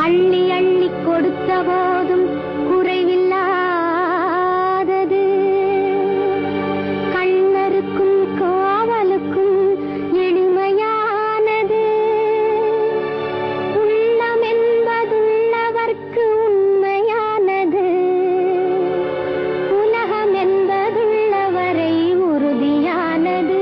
அள்ளி அள்ளி கொடுத்த போதும் குறைவில்லாதது. கண்ணருக்கும் காவலுக்கும் எளிமையானது. உள்ளம் என்பதுள்ளவர்க்கு உண்மையானது. உலகம் என்பதுள்ளவரை உறுதியானது.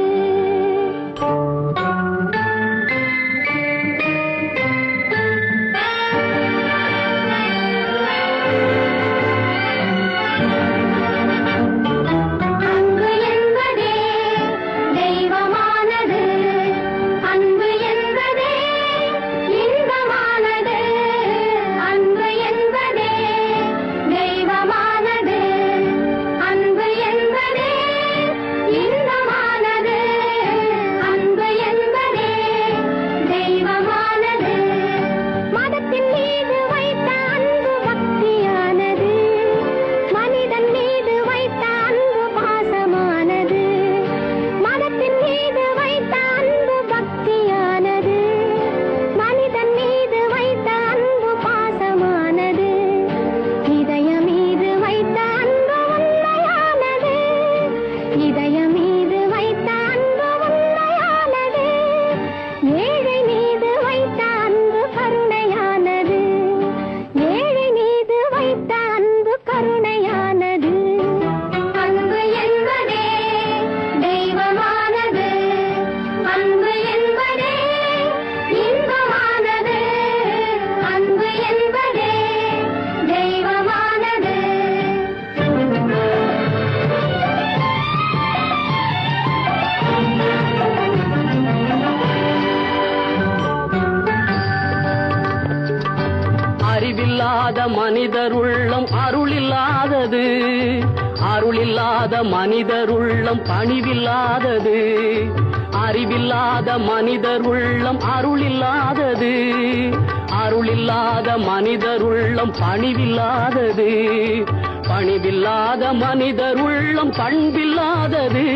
அறிவில்லாத மனிதர் உள்ளம் அருளில்லாதது. அருளில்லாத மனிதர் உள்ளம் பணிவில்லாதது. அறிவில்லாத மனிதர் உள்ளம் அருளில்லாதது. அருளில்லாத மனிதர் உள்ளம் பணிவில்லாதது. பணிவில்லாத மனிதர் உள்ளம் பண்பில்லாதது.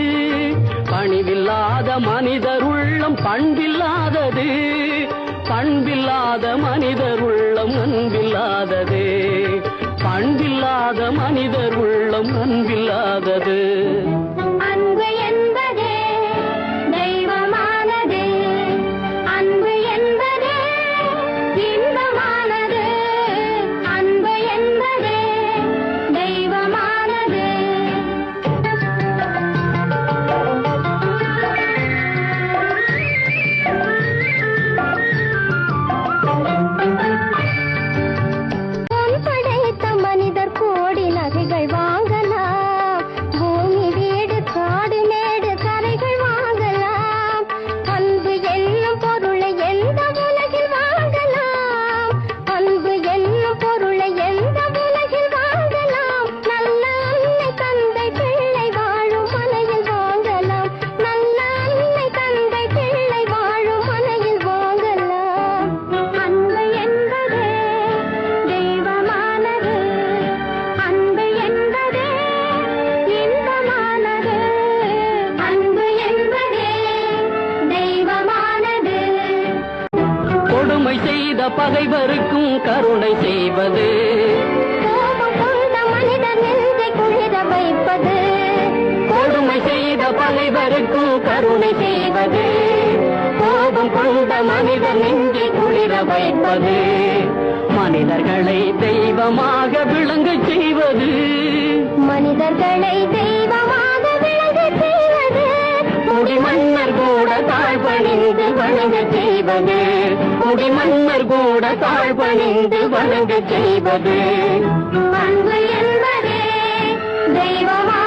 பணிவில்லாத மனிதர் உள்ளம் பண்பில்லாதது. பண்பில்லாத மனிதர் உள்ளம் அன்பில்லாதது. பண்பில்லாத மனிதர் உள்ளம் அன்பில்லாதது. அன்பு என்பதே தெய்வமானது. அன்பு என்பதே இன்பமானது. அன்பு என்பதே தெய்வமானது. கொடுமை செய்த பகைவருக்கும் கருணை செய்வது. மனிதன் நெஞ்சை குளிர வைப்பது. கொடுமை செய்த பகைவருக்கும் கருணை செய்வது. கோபம் கொண்ட மனிதன் நெஞ்சை குளிர வைப்பது. மனிதர்களை தெய்வமாக விளங்கச் செய்வது. மனிதர்களை தெய்வமாக விளங்கச் செய்வது. முடிமன்னர் கூட தாழ்பணிந்து வணங்கச் செய்வது. முடிமன்னர் கூட தாழ்பணிந்து வணங்கச் செய்வது. அன்பு என்பதே தெய்வமாக